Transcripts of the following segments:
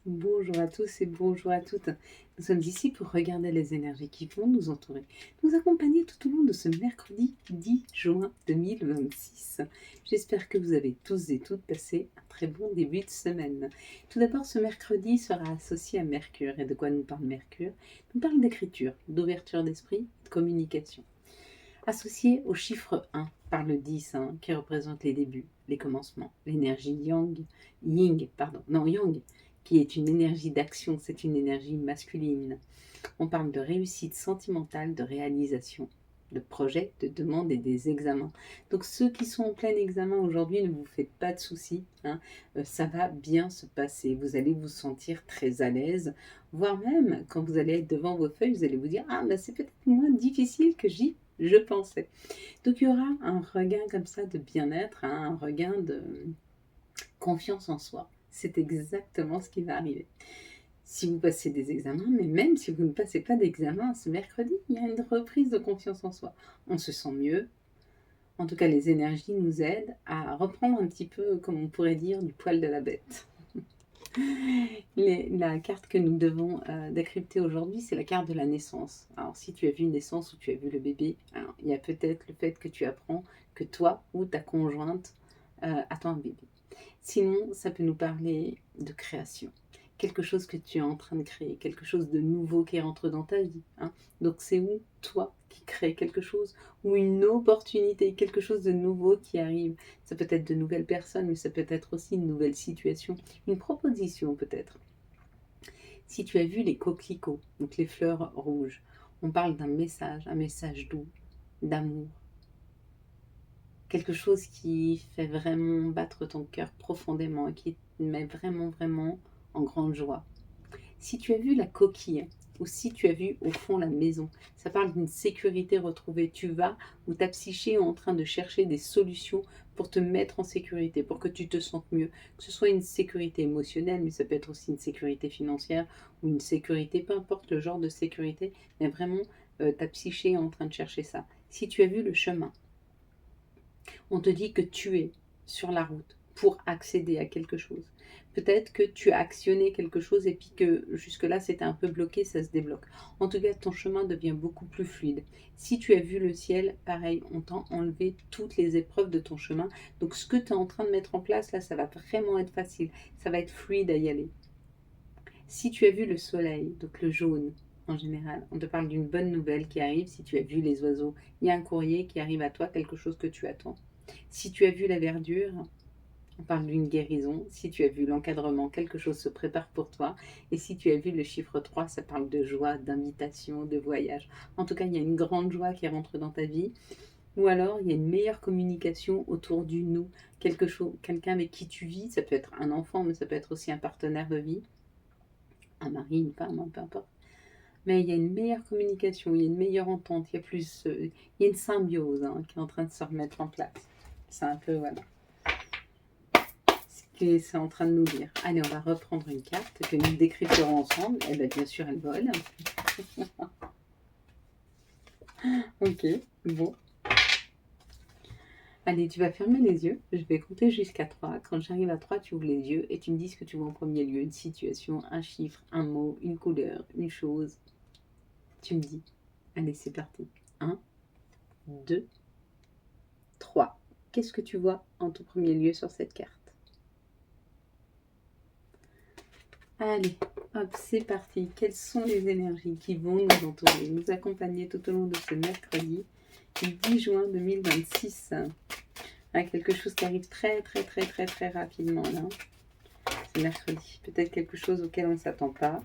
Bonjour à tous et bonjour à toutes. Nous sommes ici pour regarder les énergies qui vont nous entourer, nous accompagner tout au long de ce mercredi 10 juin 2026. J'espère que vous avez tous et toutes passé un très bon début de semaine. Tout d'abord, ce mercredi sera associé à Mercure. Et de quoi nous parle Mercure? Nous parle d'écriture, d'ouverture d'esprit, de communication. Associé au chiffre 1 par le 10, qui représente les débuts, les commencements, l'énergie yang, qui est une énergie d'action, c'est une énergie masculine. On parle de réussite sentimentale, de réalisation, de projets, de demandes et des examens. Donc ceux qui sont en plein examen aujourd'hui, ne vous faites pas de soucis, ça va bien se passer. Vous allez vous sentir très à l'aise, voire même quand vous allez être devant vos feuilles, vous allez vous dire « Ah, c'est peut-être moins difficile que je pensais ». Donc il y aura un regain comme ça de bien-être, un regain de confiance en soi. C'est exactement ce qui va arriver. Si vous passez des examens, mais même si vous ne passez pas d'examen ce mercredi, il y a une reprise de confiance en soi. On se sent mieux. En tout cas, les énergies nous aident à reprendre un petit peu, comme on pourrait dire, du poil de la bête. La carte que nous devons décrypter aujourd'hui, c'est la carte de la naissance. Alors, si tu as vu une naissance ou tu as vu le bébé, alors, il y a peut-être le fait que tu apprends que toi ou ta conjointe attend un bébé. Sinon, ça peut nous parler de création. Quelque chose que tu es en train de créer, quelque chose de nouveau qui rentre dans ta vie. Donc c'est où toi qui crée quelque chose, ou une opportunité, quelque chose de nouveau qui arrive. Ça peut être de nouvelles personnes, mais ça peut être aussi une nouvelle situation, une proposition peut-être. Si tu as vu les coquelicots, donc les fleurs rouges, on parle d'un message, un message doux, d'amour. Quelque chose qui fait vraiment battre ton cœur profondément et qui te met vraiment, vraiment en grande joie. Si tu as vu la coquille, ou si tu as vu au fond la maison, ça parle d'une sécurité retrouvée. Tu vas, ou ta psyché est en train de chercher des solutions pour te mettre en sécurité, pour que tu te sentes mieux. Que ce soit une sécurité émotionnelle, mais ça peut être aussi une sécurité financière, ou une sécurité, peu importe le genre de sécurité, mais vraiment, ta psyché est en train de chercher ça. Si tu as vu le chemin, on te dit que tu es sur la route pour accéder à quelque chose. Peut-être que tu as actionné quelque chose et puis que jusque-là c'était un peu bloqué, ça se débloque. En tout cas, ton chemin devient beaucoup plus fluide. Si tu as vu le ciel, pareil, on t'a enlevé toutes les épreuves de ton chemin. Donc ce que tu es en train de mettre en place, là, ça va vraiment être facile. Ça va être fluide à y aller. Si tu as vu le soleil, donc le jaune, en général, on te parle d'une bonne nouvelle qui arrive. Si tu as vu les oiseaux, il y a un courrier qui arrive à toi, quelque chose que tu attends. Si tu as vu la verdure, on parle d'une guérison. Si tu as vu l'encadrement, quelque chose se prépare pour toi. Et si tu as vu le chiffre 3, ça parle de joie, d'invitation, de voyage. En tout cas, il y a une grande joie qui rentre dans ta vie. Ou alors, il y a une meilleure communication autour du nous. Quelqu'un avec qui tu vis, ça peut être un enfant, mais ça peut être aussi un partenaire de vie. Un mari, une femme, peu importe. Mais il y a une meilleure communication, il y a une meilleure entente, il y a une symbiose qui est en train de se remettre en place. C'est un peu, voilà, ce que c'est en train de nous dire. Allez, on va reprendre une carte que nous décrypterons ensemble. Eh bien, bien sûr, elle vole. Ok, bon. Allez, tu vas fermer les yeux. Je vais compter jusqu'à 3. Quand j'arrive à 3, tu ouvres les yeux et tu me dis ce que tu vois en premier lieu. Une situation, un chiffre, un mot, une couleur, une chose. Tu me dis. Allez, c'est parti. 1, 2, 3. Qu'est-ce que tu vois en tout premier lieu sur cette carte? Allez, hop, c'est parti. Quelles sont les énergies qui vont nous entourer, nous accompagner tout au long de ce mercredi 10 juin 2026? Quelque chose qui arrive très, très, très, très, très rapidement là. C'est mercredi. Peut-être quelque chose auquel on ne s'attend pas.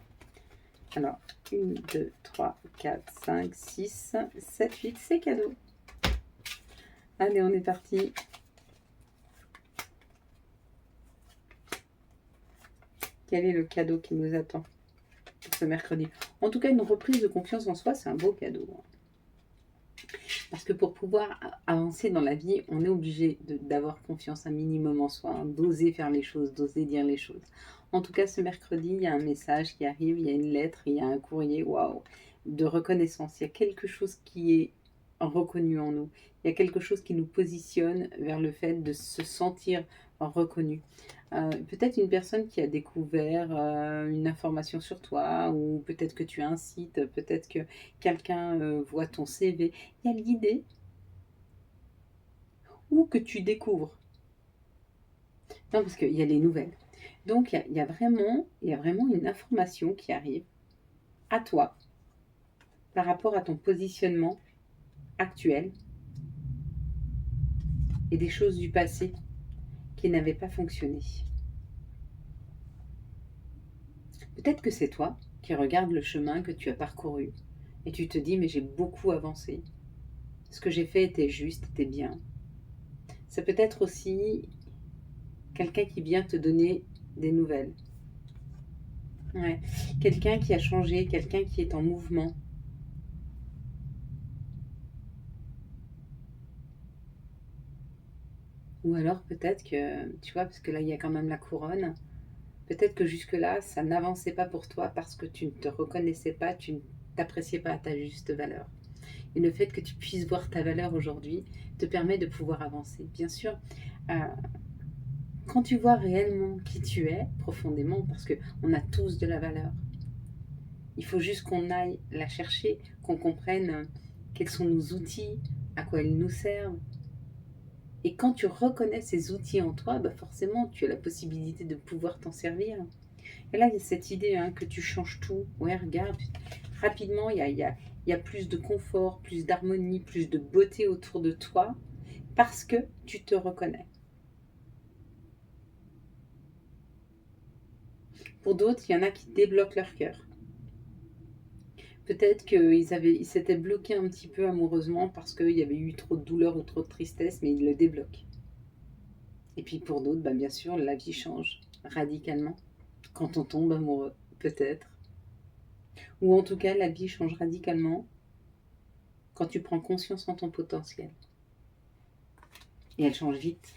Alors, 1, 2, 3, 4, 5, 6, 7, 8, c'est cadeau. Allez, on est parti. Quel est le cadeau qui nous attend pour ce mercredi? En tout cas, une reprise de confiance en soi, c'est un beau cadeau. Parce que pour pouvoir avancer dans la vie, on est obligé d'avoir confiance un minimum en soi, d'oser faire les choses, d'oser dire les choses. En tout cas, ce mercredi, il y a un message qui arrive, il y a une lettre, il y a un courrier, waouh, de reconnaissance. Il y a quelque chose qui est reconnu en nous. Il y a quelque chose qui nous positionne vers le fait de se sentir reconnu. peut-être une personne qui a découvert, une information sur toi ou peut-être que tu as un site, peut-être que quelqu'un, voit ton CV. Il y a l'idée ou que tu découvres. Non, parce qu'il y a les nouvelles. Donc il y a vraiment une information qui arrive à toi par rapport à ton positionnement actuel et des choses du passé qui n'avaient pas fonctionné. Peut-être que c'est toi qui regardes le chemin que tu as parcouru et tu te dis mais j'ai beaucoup avancé. Ce que j'ai fait était juste, était bien. Ça peut être aussi quelqu'un qui vient te donner des nouvelles. Ouais. Quelqu'un qui a changé, quelqu'un qui est en mouvement. Ou alors peut-être que, tu vois, parce que là il y a quand même la couronne, peut-être que jusque-là ça n'avançait pas pour toi parce que tu ne te reconnaissais pas, tu ne t'appréciais pas à ta juste valeur. Et le fait que tu puisses voir ta valeur aujourd'hui te permet de pouvoir avancer. Bien sûr, euh, quand tu vois réellement qui tu es profondément, parce qu'on a tous de la valeur, il faut juste qu'on aille la chercher, qu'on comprenne quels sont nos outils, à quoi ils nous servent. Et quand tu reconnais ces outils en toi, bah forcément, tu as la possibilité de pouvoir t'en servir. Et là, il y a cette idée que tu changes tout. Ouais, regarde, rapidement, il y a plus de confort, plus d'harmonie, plus de beauté autour de toi parce que tu te reconnais. Pour d'autres, il y en a qui débloquent leur cœur. Peut-être ils s'étaient bloqués un petit peu amoureusement parce qu'il y avait eu trop de douleur ou trop de tristesse, mais ils le débloquent. Et puis pour d'autres, bien sûr, la vie change radicalement quand on tombe amoureux, peut-être. Ou en tout cas, la vie change radicalement quand tu prends conscience en ton potentiel. Et elle change vite.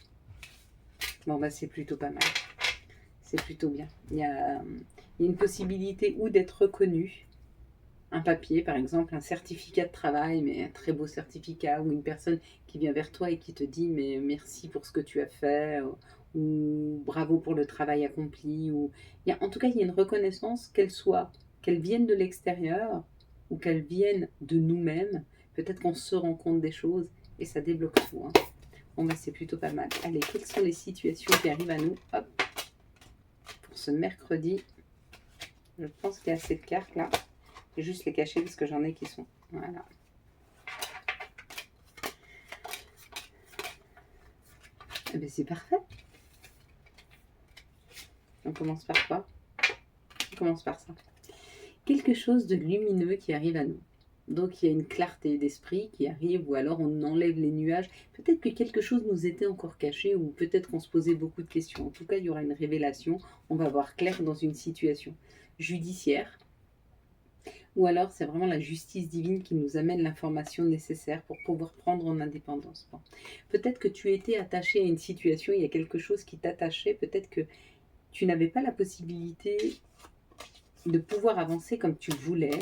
Bon, c'est plutôt pas mal. C'est plutôt bien. Il y a une possibilité ou d'être reconnu, un papier, par exemple, un certificat de travail, mais un très beau certificat, ou une personne qui vient vers toi et qui te dit mais merci pour ce que tu as fait, ou bravo pour le travail accompli, ou en tout cas il y a une reconnaissance, qu'elle vienne de l'extérieur ou qu'elle vienne de nous-mêmes. Peut-être qu'on se rend compte des choses et ça débloque tout. Hein. Bon, c'est plutôt pas mal. Allez, quelles sont les situations qui arrivent à nous? Hop, pour ce mercredi, je pense qu'il y a assez de cartes là. Je vais juste les cacher parce que j'en ai qui sont. Voilà. Eh bien, c'est parfait. On commence par quoi? On commence par ça. Quelque chose de lumineux qui arrive à nous. Donc il y a une clarté d'esprit qui arrive, ou alors on enlève les nuages. Peut-être que quelque chose nous était encore caché, ou peut-être qu'on se posait beaucoup de questions. En tout cas, il y aura une révélation. On va voir clair dans une situation judiciaire. Ou alors c'est vraiment la justice divine qui nous amène l'information nécessaire pour pouvoir prendre en indépendance. Bon. Peut-être que tu étais attaché à une situation, il y a quelque chose qui t'attachait, peut-être que tu n'avais pas la possibilité de pouvoir avancer comme tu voulais,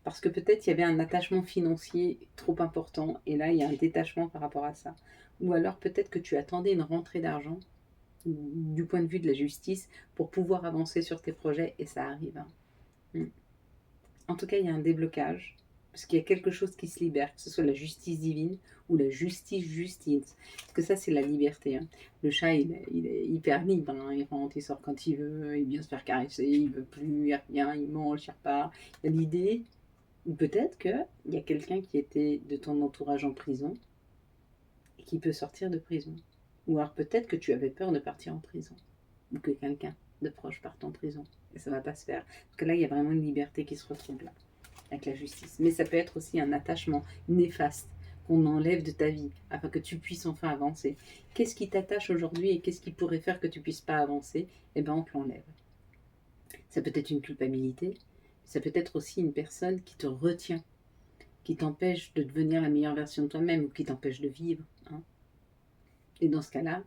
parce que peut-être il y avait un attachement financier trop important, et là il y a un détachement par rapport à ça. Ou alors peut-être que tu attendais une rentrée d'argent du point de vue de la justice pour pouvoir avancer sur tes projets, et ça arrive. Hein. En tout cas, il y a un déblocage, parce qu'il y a quelque chose qui se libère, que ce soit la justice divine ou la justice. Parce que ça, c'est la liberté. Hein. Le chat, il est hyper libre. Hein. Il rentre, il sort quand il veut, il vient se faire caresser, il veut plus, il revient, il mange, il repart. Il y a l'idée, ou peut-être qu'il y a quelqu'un qui était de ton entourage en prison et qui peut sortir de prison. Ou alors peut-être que tu avais peur de partir en prison, ou que quelqu'un de proche parte en prison. Et ça ne va pas se faire. Parce que là, il y a vraiment une liberté qui se retrouve là, avec la justice. Mais ça peut être aussi un attachement néfaste qu'on enlève de ta vie, afin que tu puisses enfin avancer. Qu'est-ce qui t'attache aujourd'hui et qu'est-ce qui pourrait faire que tu ne puisses pas avancer? Eh bien, on te l'enlève. Ça peut être une culpabilité, ça peut être aussi une personne qui te retient, qui t'empêche de devenir la meilleure version de toi-même, ou qui t'empêche de vivre. Hein. Et dans ce cas-là,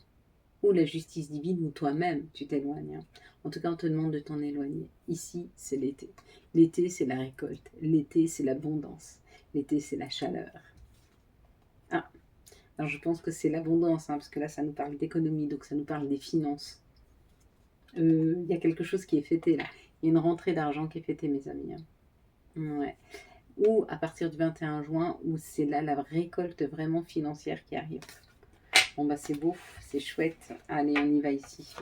ou la justice divine, ou toi-même, tu t'éloignes. Hein. En tout cas, on te demande de t'en éloigner. Ici, c'est l'été. L'été, c'est la récolte. L'été, c'est l'abondance. L'été, c'est la chaleur. Ah, Alors je pense que c'est l'abondance, hein, parce que là ça nous parle d'économie, donc ça nous parle des finances. Il y a quelque chose qui est fêté là. Il y a une rentrée d'argent qui est fêtée, mes amis, hein. Ouais. Ou à partir du 21 juin, où c'est là la récolte vraiment financière qui arrive. Bon bah c'est beau, c'est chouette. Allez, on y va ici.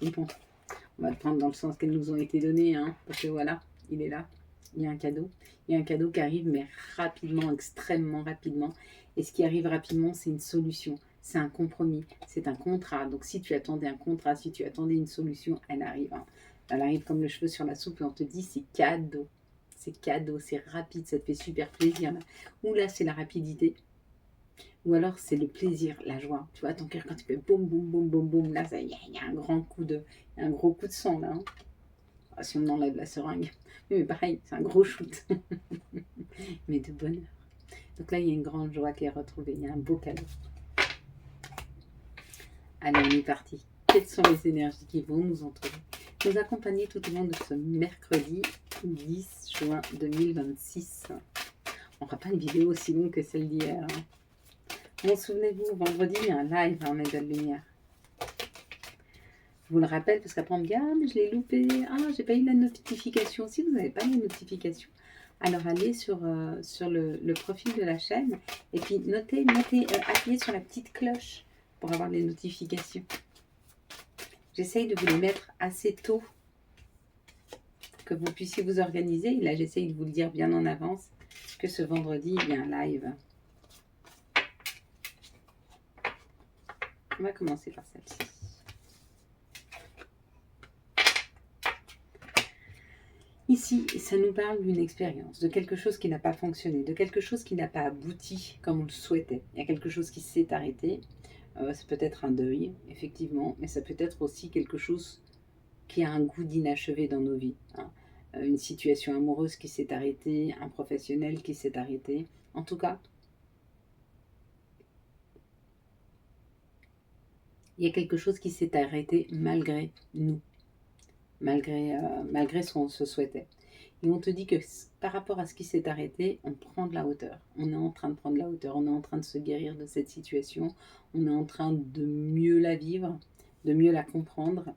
Bon, on va le prendre dans le sens qu'elles nous ont été données, hein, parce que voilà, il est là. Il y a un cadeau. Il y a un cadeau qui arrive, mais rapidement, extrêmement rapidement. Et ce qui arrive rapidement, c'est une solution. C'est un compromis. C'est un contrat. Donc si tu attendais un contrat, si tu attendais une solution, elle arrive, hein. Elle arrive comme le cheveu sur la soupe et on te dit c'est cadeau. C'est cadeau, c'est rapide, ça te fait super plaisir. Là. Ou là, c'est la rapidité. Ou alors c'est le plaisir, la joie. Tu vois, ton cœur, quand tu fais boum, boum, boum, boum, boum, là, il y a un grand coup de, un gros coup de sang, là. Hein. Ah, si on enlève la seringue. Mais pareil, c'est un gros shoot. Mais de bonheur. Donc là, il y a une grande joie qui est retrouvée. Il y a un beau cadeau. Allez, on est parti. Quelles sont les énergies qui vont nous entourer, nous accompagner tout au long de ce mercredi 10 juin 2026. On ne fera pas une vidéo aussi longue que celle d'hier. Hein. Bon, souvenez-vous, vendredi, il y a un live en État de Lumière. Je vous le rappelle parce qu'après on me dit « Ah, mais je l'ai loupé. Ah, j'ai pas eu la notification. » Si vous n'avez pas les notifications, alors allez sur le profil de la chaîne et puis appuyez sur la petite cloche pour avoir les notifications. J'essaye de vous les mettre assez tôt que vous puissiez vous organiser. Et là, j'essaye de vous le dire bien en avance que ce vendredi, il y a un live. On va commencer par celle-ci. Ici, ça nous parle d'une expérience, de quelque chose qui n'a pas fonctionné, de quelque chose qui n'a pas abouti comme on le souhaitait. Il y a quelque chose qui s'est arrêté. Ça peut être un deuil, effectivement, mais ça peut être aussi quelque chose qui a un goût d'inachevé dans nos vies. Hein. Une situation amoureuse qui s'est arrêtée, un professionnel qui s'est arrêté. En tout cas, il y a quelque chose qui s'est arrêté malgré nous, malgré ce qu'on se souhaitait. Et on te dit que par rapport à ce qui s'est arrêté, on prend de la hauteur. On est en train de prendre de la hauteur, on est en train de se guérir de cette situation, on est en train de mieux la vivre, de mieux la comprendre.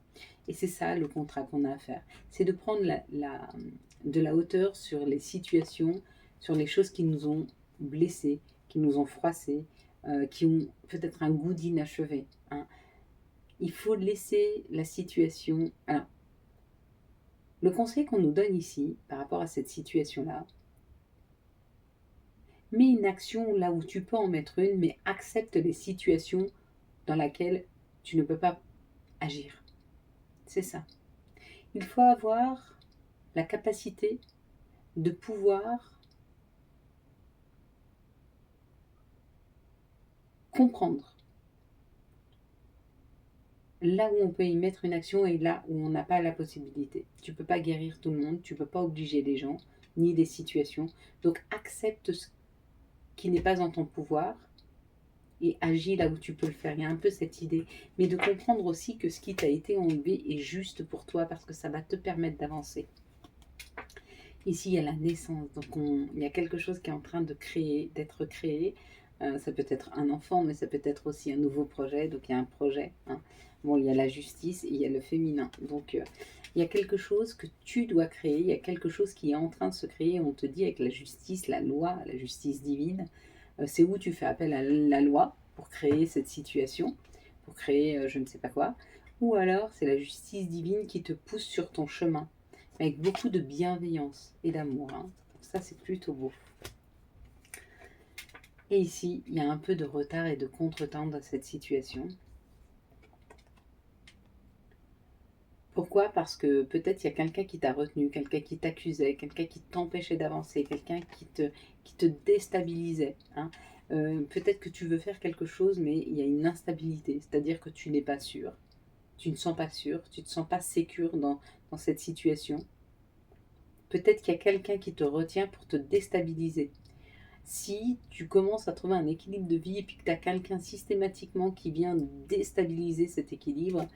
Et c'est ça le contrat qu'on a à faire. C'est de prendre de la hauteur sur les situations, sur les choses qui nous ont blessés, qui nous ont froissés, qui ont peut-être un goût d'inachevé. Hein. Il faut laisser la situation... Alors, le conseil qu'on nous donne ici, par rapport à cette situation-là, mets une action là où tu peux en mettre une, mais accepte les situations dans lesquelles tu ne peux pas agir. C'est ça. Il faut avoir la capacité de pouvoir comprendre là où on peut y mettre une action et là où on n'a pas la possibilité. Tu ne peux pas guérir tout le monde, tu ne peux pas obliger les gens, ni des situations. Donc accepte ce qui n'est pas en ton pouvoir et agis là où tu peux le faire. Il y a un peu cette idée. Mais de comprendre aussi que ce qui t'a été enlevé est juste pour toi parce que ça va te permettre d'avancer. Ici, il y a la naissance. Donc, il y a quelque chose qui est en train d'être créé. Ça peut être un enfant, mais ça peut être aussi un nouveau projet. Donc, il y a un projet. Hein. Bon, il y a la justice et il y a le féminin. Donc, il y a quelque chose que tu dois créer. Il y a quelque chose qui est en train de se créer. On te dit avec la justice, la loi, la justice divine, c'est où tu fais appel à la loi pour créer cette situation, pour créer je ne sais pas quoi. Ou alors, c'est la justice divine qui te pousse sur ton chemin avec beaucoup de bienveillance et d'amour. Hein. Ça, c'est plutôt beau. Et ici, il y a un peu de retard et de contretemps dans cette situation. Pourquoi? Parce que peut-être il y a quelqu'un qui t'a retenu, quelqu'un qui t'accusait, quelqu'un qui t'empêchait d'avancer, quelqu'un qui te déstabilisait. Hein. Peut-être que tu veux faire quelque chose, mais il y a une instabilité, c'est-à-dire que tu n'es pas sûr. Tu ne sens pas sûr, tu ne te sens pas sécure dans cette situation. Peut-être qu'il y a quelqu'un qui te retient pour te déstabiliser. Si tu commences à trouver un équilibre de vie et puis que tu as quelqu'un systématiquement qui vient déstabiliser cet équilibre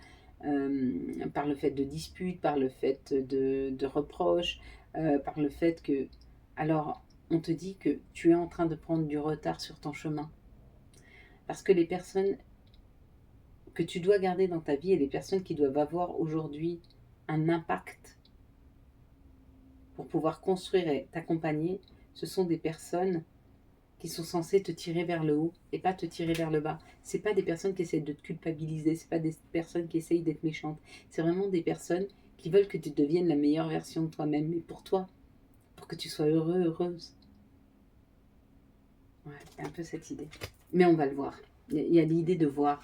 par le fait de disputes, par le fait de reproches, par le fait que... Alors, on te dit que tu es en train de prendre du retard sur ton chemin. Parce que les personnes que tu dois garder dans ta vie et les personnes qui doivent avoir aujourd'hui un impact pour pouvoir construire et t'accompagner, ce sont des personnes qui sont censées te tirer vers le haut et pas te tirer vers le bas. C'est pas des personnes qui essayent de te culpabiliser, c'est pas des personnes qui essayent d'être méchantes. C'est vraiment des personnes qui veulent que tu deviennes la meilleure version de toi-même, mais pour toi, pour que tu sois heureux, heureuse. Ouais, un peu cette idée. Mais on va le voir. Il y a l'idée de voir.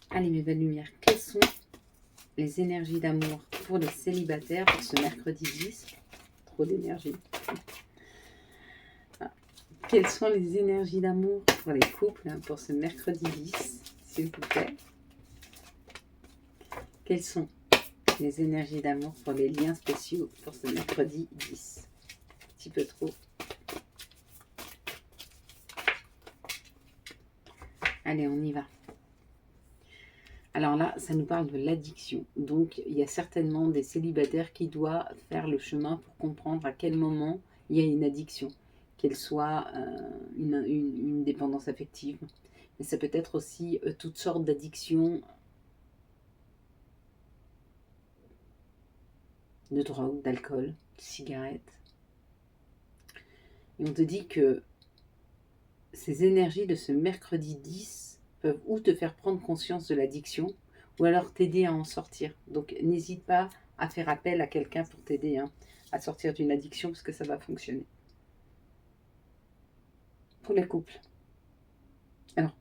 Allez mes belles lumières, quelles sont les énergies d'amour pour les célibataires pour ce mercredi 10? Trop d'énergie. Ah. Quelles sont les énergies d'amour pour les couples pour ce mercredi 10, s'il vous plaît? Quelles sont les énergies d'amour pour les liens spéciaux pour ce mercredi 10? Un petit peu trop. Allez, on y va. Alors là, ça nous parle de l'addiction. Donc, il y a certainement des célibataires qui doivent faire le chemin pour comprendre à quel moment il y a une addiction, qu'elle soit une dépendance affective. Mais ça peut être aussi toutes sortes d'addictions, de drogue, d'alcool, de cigarettes. Et on te dit que ces énergies de ce mercredi 10 peuvent ou te faire prendre conscience de l'addiction, ou alors t'aider à en sortir. Donc n'hésite pas à faire appel à quelqu'un pour t'aider à sortir d'une addiction, parce que ça va fonctionner. Pour les couples. Alors,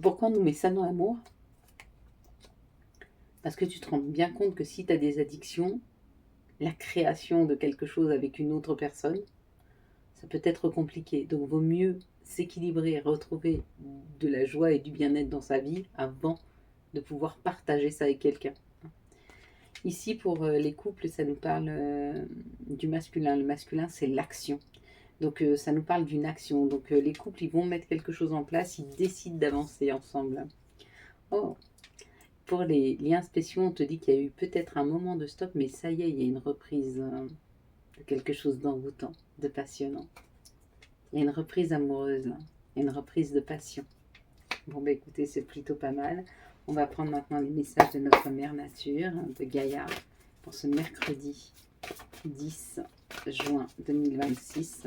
pourquoi on nous met ça dans l'amour? Parce que tu te rends bien compte que si tu as des addictions, la création de quelque chose avec une autre personne, ça peut être compliqué. Donc vaut mieux s'équilibrer, retrouver de la joie et du bien-être dans sa vie avant de pouvoir partager ça avec quelqu'un. Ici, pour les couples, ça nous parle du masculin. Le masculin, c'est l'action. Donc, ça nous parle d'une action. Donc, les couples, ils vont mettre quelque chose en place, ils décident d'avancer ensemble. Oh, pour les liens spéciaux, on te dit qu'il y a eu peut-être un moment de stop, mais ça y est, il y a une reprise de quelque chose d'envoûtant, de passionnant. Il y a une reprise amoureuse, là. Il y a une reprise de passion. Bon, bah écoutez, c'est plutôt pas mal. On va prendre maintenant les messages de notre mère nature, de Gaïa, pour ce mercredi 10 juin 2026.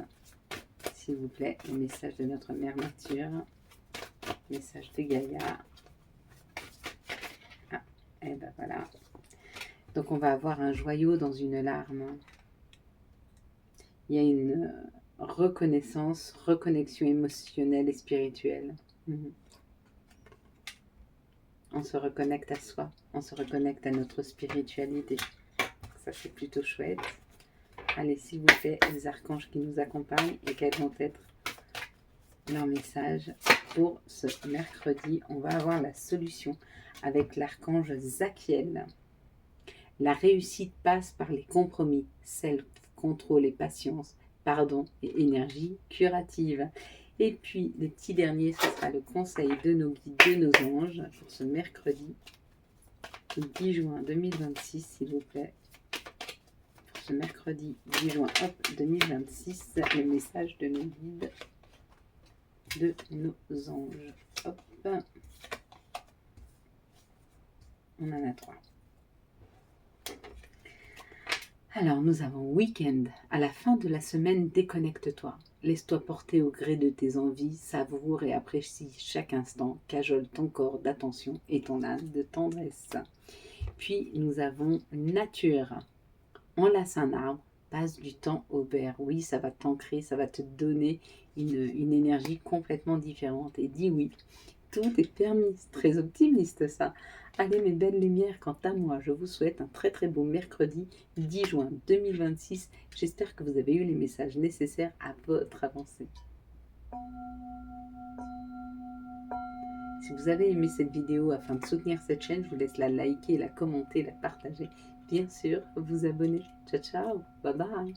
S'il vous plaît, les messages de notre mère nature. Message de Gaïa. Ah, et ben voilà. Donc on va avoir un joyau dans une larme. Il y a une reconnaissance, reconnexion émotionnelle et spirituelle. On se reconnecte à soi, on se reconnecte à notre spiritualité. Ça, c'est plutôt chouette. Allez, s'il vous plaît, les archanges qui nous accompagnent et quels vont être leurs messages pour ce mercredi. On va avoir la solution avec l'archange Zachiel. La réussite passe par les compromis, self-contrôle et patience, pardon et énergie curative. Et puis, le petit dernier, ce sera le conseil de nos guides, de nos anges, pour ce mercredi 10 juin 2026, s'il vous plaît. Pour ce mercredi 10 juin 2026, le message de nos guides, de nos anges. Hop. On en a 3. Alors, nous avons week-end. À la fin de la semaine, déconnecte-toi. Laisse-toi porter au gré de tes envies, savoure et apprécie chaque instant, cajole ton corps d'attention et ton âme de tendresse. Puis, nous avons nature. Enlace un arbre, passe du temps au vert. Oui, ça va t'ancrer, ça va te donner une énergie complètement différente. Et dis oui, tout est permis. Très optimiste ça. Allez mes belles lumières, quant à moi, je vous souhaite un très très beau mercredi 10 juin 2026. J'espère que vous avez eu les messages nécessaires à votre avancée. Si vous avez aimé cette vidéo, afin de soutenir cette chaîne, je vous laisse la liker, la commenter, la partager. Bien sûr, vous abonner. Ciao ciao, bye bye.